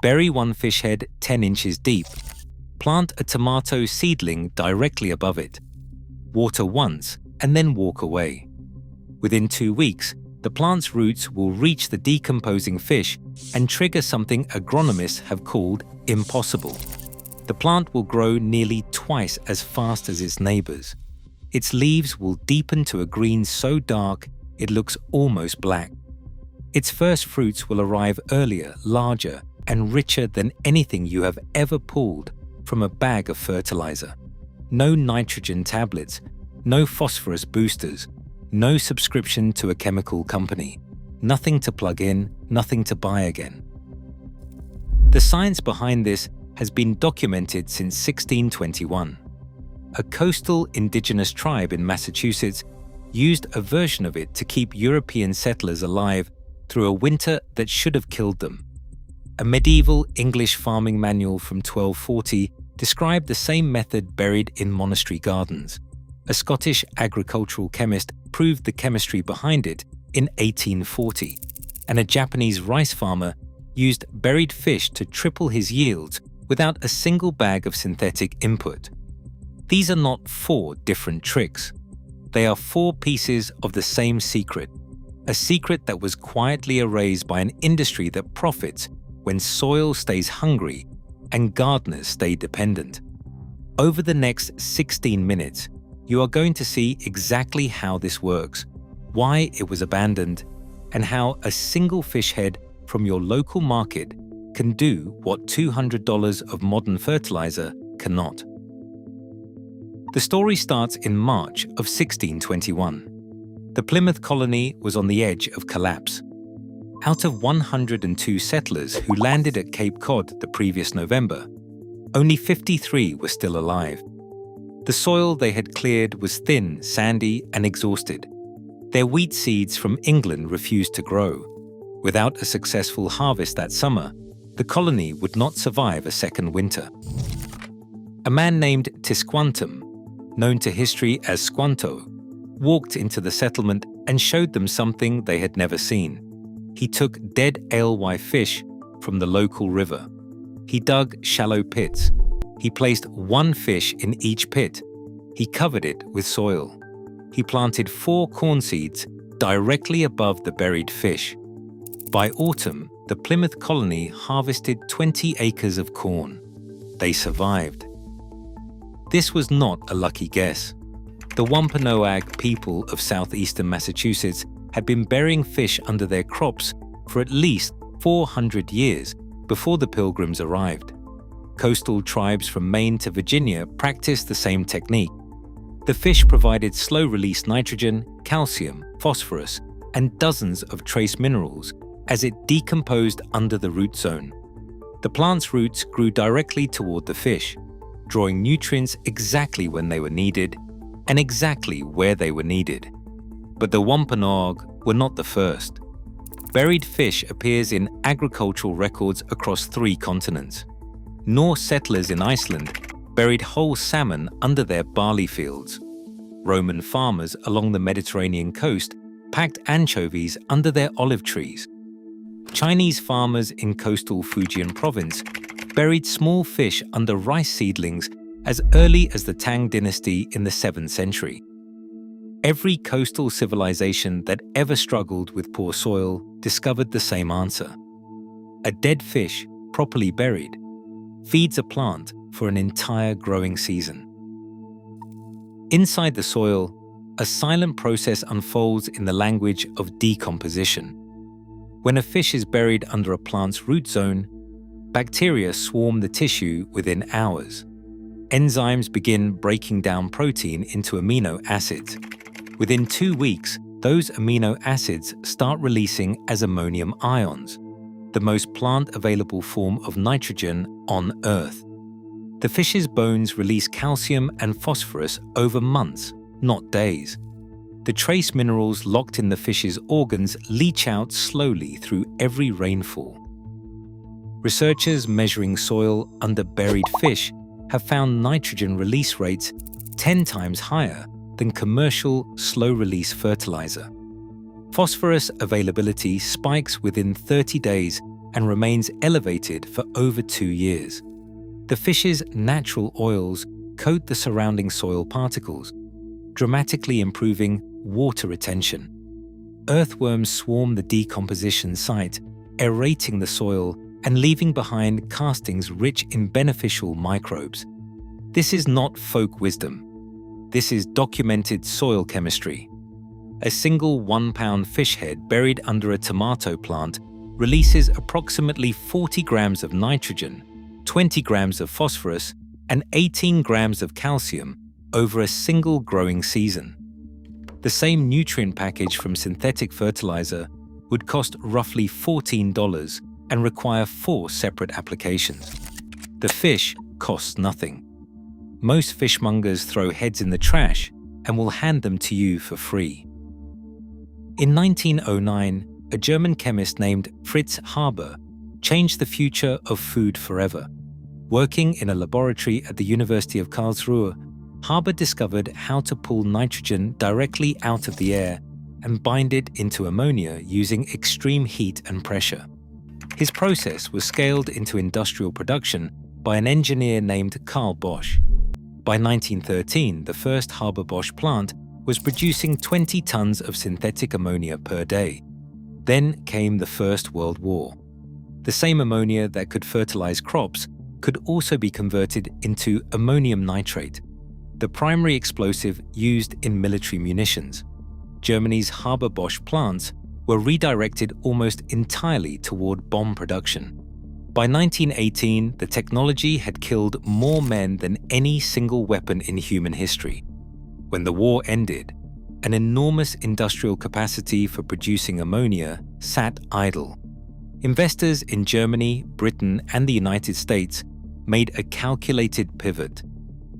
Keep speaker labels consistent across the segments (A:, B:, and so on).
A: Bury one fish head 10 inches deep. Plant a tomato seedling directly above it. Water once and then walk away. Within 2 weeks, the plant's roots will reach the decomposing fish and trigger something agronomists have called impossible. The plant will grow nearly twice as fast as its neighbors. Its leaves will deepen to a green so dark it looks almost black. Its first fruits will arrive earlier, larger, and richer than anything you have ever pulled from a bag of fertilizer. No nitrogen tablets, no phosphorus boosters, no subscription to a chemical company, nothing to plug in, nothing to buy again. The science behind this has been documented since 1621. A coastal indigenous tribe in Massachusetts used a version of it to keep European settlers alive through a winter that should have killed them. A medieval English farming manual from 1240 described the same method buried in monastery gardens. A Scottish agricultural chemist proved the chemistry behind it in 1840, and a Japanese rice farmer used buried fish to triple his yields without a single bag of synthetic input. These are not 4 different tricks. They are 4 pieces of the same secret, a secret that was quietly erased by an industry that profits when soil stays hungry and gardeners stay dependent. Over the next 16 minutes, you are going to see exactly how this works, why it was abandoned, and how a single fish head from your local market can do what $200 of modern fertilizer cannot. The story starts in March of 1621. The Plymouth Colony was on the edge of collapse. Out of 102 settlers who landed at Cape Cod the previous November, only 53 were still alive. The soil they had cleared was thin, sandy, and exhausted. Their wheat seeds from England refused to grow. Without a successful harvest that summer, the colony would not survive a second winter. A man named Tisquantum, known to history as Squanto, walked into the settlement and showed them something they had never seen. He took dead alewife fish from the local river. He dug shallow pits. He placed one fish in each pit. He covered it with soil. He planted 4 corn seeds directly above the buried fish. By autumn, the Plymouth Colony harvested 20 acres of corn. They survived. This was not a lucky guess. The Wampanoag people of southeastern Massachusetts had been burying fish under their crops for at least 400 years before the Pilgrims arrived. Coastal tribes from Maine to Virginia practiced the same technique. The fish provided slow-release nitrogen, calcium, phosphorus, and dozens of trace minerals as it decomposed under the root zone. The plant's roots grew directly toward the fish, drawing nutrients exactly when they were needed and exactly where they were needed. But the Wampanoag were not the first. Buried fish appears in agricultural records across 3 continents. Norse settlers in Iceland buried whole salmon under their barley fields. Roman farmers along the Mediterranean coast packed anchovies under their olive trees. Chinese farmers in coastal Fujian province buried small fish under rice seedlings as early as the Tang Dynasty in the 7th century. Every coastal civilization that ever struggled with poor soil discovered the same answer. A dead fish, properly buried, feeds a plant for an entire growing season. Inside the soil, a silent process unfolds in the language of decomposition. When a fish is buried under a plant's root zone, bacteria swarm the tissue within hours. Enzymes begin breaking down protein into amino acids. Within 2 weeks, those amino acids start releasing as ammonium ions, the most plant-available form of nitrogen on Earth. The fish's bones release calcium and phosphorus over months, not days. The trace minerals locked in the fish's organs leach out slowly through every rainfall. Researchers measuring soil under buried fish have found nitrogen release rates 10 times higher than commercial slow-release fertilizer. Phosphorus availability spikes within 30 days and remains elevated for over 2 years. The fish's natural oils coat the surrounding soil particles, dramatically improving water retention. Earthworms swarm the decomposition site, aerating the soil and leaving behind castings rich in beneficial microbes. This is not folk wisdom. This is documented soil chemistry. A single 1-pound fish head buried under a tomato plant releases approximately 40 grams of nitrogen, 20 grams of phosphorus, and 18 grams of calcium over a single growing season. The same nutrient package from synthetic fertilizer would cost roughly $14 and require 4 separate applications. The fish costs nothing. Most fishmongers throw heads in the trash and will hand them to you for free. In 1909, a German chemist named Fritz Haber changed the future of food forever. Working in a laboratory at the University of Karlsruhe, Haber discovered how to pull nitrogen directly out of the air and bind it into ammonia using extreme heat and pressure. His process was scaled into industrial production by an engineer named Carl Bosch. By 1913, the first Haber-Bosch plant was producing 20 tons of synthetic ammonia per day. Then came the First World War. The same ammonia that could fertilize crops could also be converted into ammonium nitrate, the primary explosive used in military munitions. Germany's Haber-Bosch plants were redirected almost entirely toward bomb production. By 1918, the technology had killed more men than any single weapon in human history. When the war ended, an enormous industrial capacity for producing ammonia sat idle. Investors in Germany, Britain, and the United States made a calculated pivot.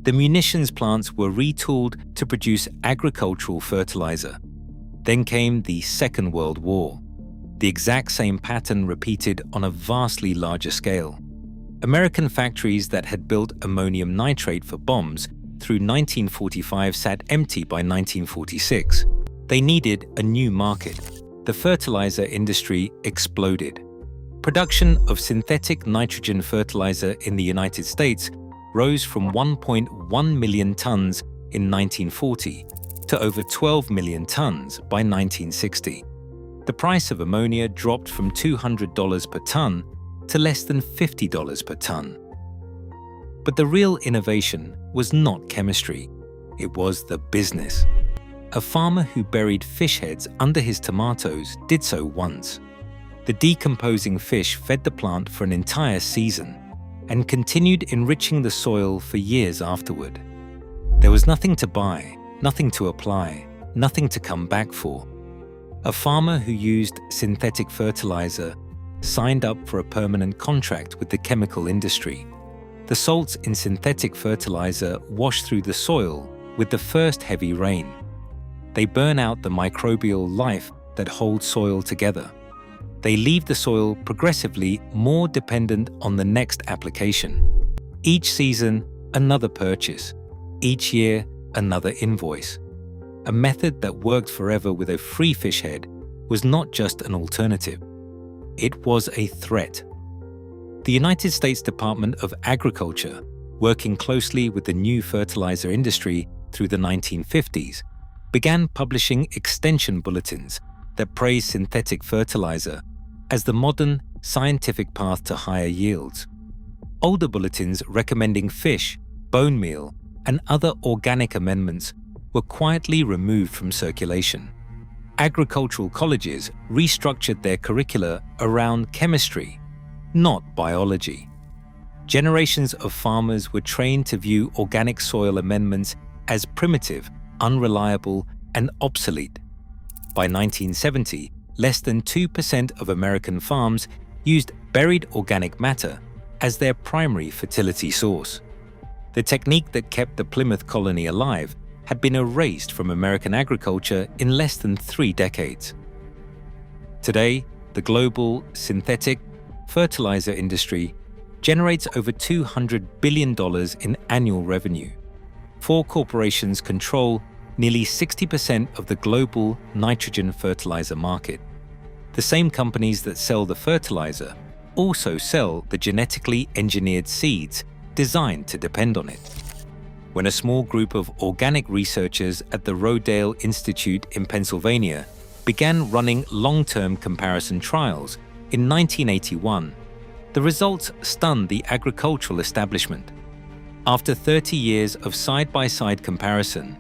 A: The munitions plants were retooled to produce agricultural fertilizer. Then came the Second World War. The exact same pattern repeated on a vastly larger scale. American factories that had built ammonium nitrate for bombs through 1945 sat empty by 1946. They needed a new market. The fertilizer industry exploded. Production of synthetic nitrogen fertilizer in the United States rose from 1.1 million tons in 1940 to over 12 million tons by 1960. The price of ammonia dropped from $200 per ton to less than $50 per ton. But the real innovation was not chemistry, it was the business. A farmer who buried fish heads under his tomatoes did so once. The decomposing fish fed the plant for an entire season and continued enriching the soil for years afterward. There was nothing to buy, nothing to apply, nothing to come back for. A farmer who used synthetic fertilizer signed up for a permanent contract with the chemical industry. The salts in synthetic fertilizer wash through the soil with the first heavy rain. They burn out the microbial life that holds soil together. They leave the soil progressively more dependent on the next application. Each season, another purchase. Each year, another invoice. A method that worked forever with a free fish head was not just an alternative. It was a threat. The United States Department of Agriculture, working closely with the new fertilizer industry through the 1950s, began publishing extension bulletins that praised synthetic fertilizer as the modern, scientific path to higher yields. Older bulletins recommending fish, bone meal, and other organic amendments were quietly removed from circulation. Agricultural colleges restructured their curricula around chemistry, not biology. Generations of farmers were trained to view organic soil amendments as primitive, unreliable, and obsolete. By 1970, less than 2% of American farms used buried organic matter as their primary fertility source. The technique that kept the Plymouth Colony alive had been erased from American agriculture in less than 3 decades. Today, the global synthetic fertilizer industry generates over $200 billion in annual revenue. 4 corporations control nearly 60% of the global nitrogen fertilizer market. The same companies that sell the fertilizer also sell the genetically engineered seeds designed to depend on it. When a small group of organic researchers at the Rodale Institute in Pennsylvania began running long-term comparison trials in 1981, the results stunned the agricultural establishment. After 30 years of side-by-side comparison,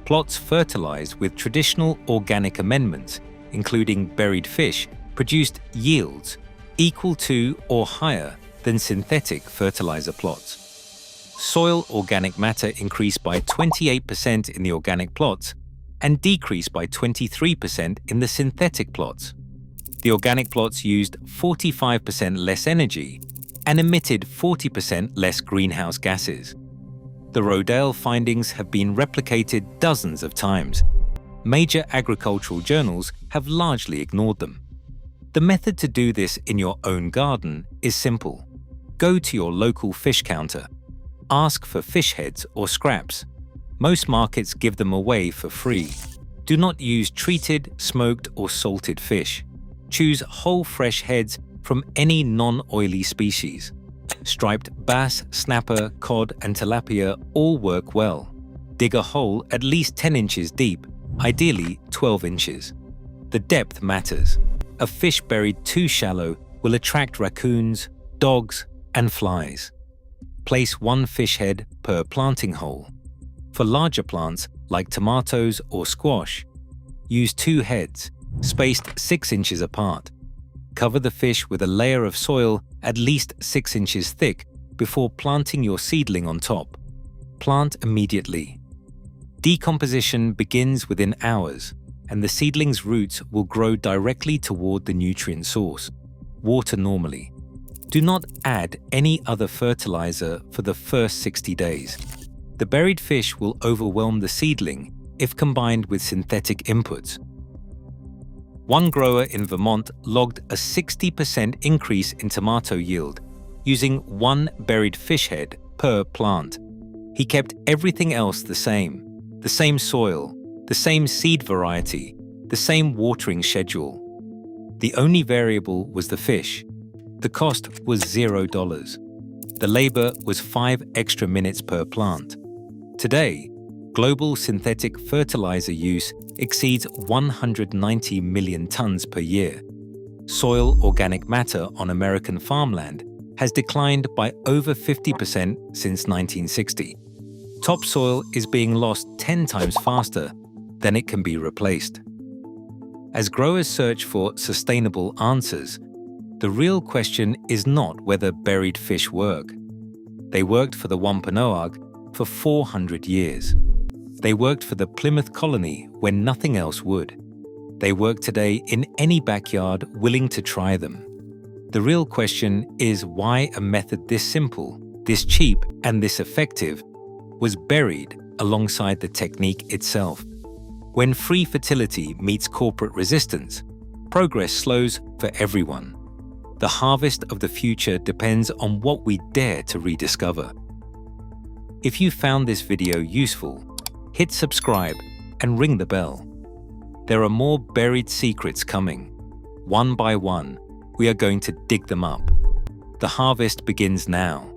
A: plots fertilized with traditional organic amendments, including buried fish, produced yields equal to or higher than synthetic fertilizer plots. Soil organic matter increased by 28% in the organic plots and decreased by 23% in the synthetic plots. The organic plots used 45% less energy and emitted 40% less greenhouse gases. The Rodale findings have been replicated dozens of times. Major agricultural journals have largely ignored them. The method to do this in your own garden is simple. Go to your local fish counter. Ask for fish heads or scraps. Most markets give them away for free. Do not use treated, smoked, or salted fish. Choose whole fresh heads from any non-oily species. Striped bass, snapper, cod, and tilapia all work well. Dig a hole at least 10 inches deep, ideally 12 inches. The depth matters. A fish buried too shallow will attract raccoons, dogs, and flies. Place one fish head per planting hole. For larger plants like tomatoes or squash, use 2 heads, spaced 6 inches apart. Cover the fish with a layer of soil at least 6 inches thick before planting your seedling on top. Plant immediately. Decomposition begins within hours, and the seedling's roots will grow directly toward the nutrient source. Water normally. Do not add any other fertilizer for the first 60 days. The buried fish will overwhelm the seedling if combined with synthetic inputs. One grower in Vermont logged a 60% increase in tomato yield using 1 buried fish head per plant. He kept everything else the same soil, the same seed variety, the same watering schedule. The only variable was the fish. The cost was $0. The labor was 5 extra minutes per plant. Today, global synthetic fertilizer use exceeds 190 million tons per year. Soil organic matter on American farmland has declined by over 50% since 1960. Topsoil is being lost 10 times faster than it can be replaced. As growers search for sustainable answers, the real question is not whether buried fish work. They worked for the Wampanoag for 400 years. They worked for the Plymouth Colony when nothing else would. They work today in any backyard willing to try them. The real question is why a method this simple, this cheap, and this effective was buried alongside the technique itself. When free fertility meets corporate resistance, progress slows for everyone. The harvest of the future depends on what we dare to rediscover. If you found this video useful, hit subscribe and ring the bell. There are more buried secrets coming. One by one, we are going to dig them up. The harvest begins now.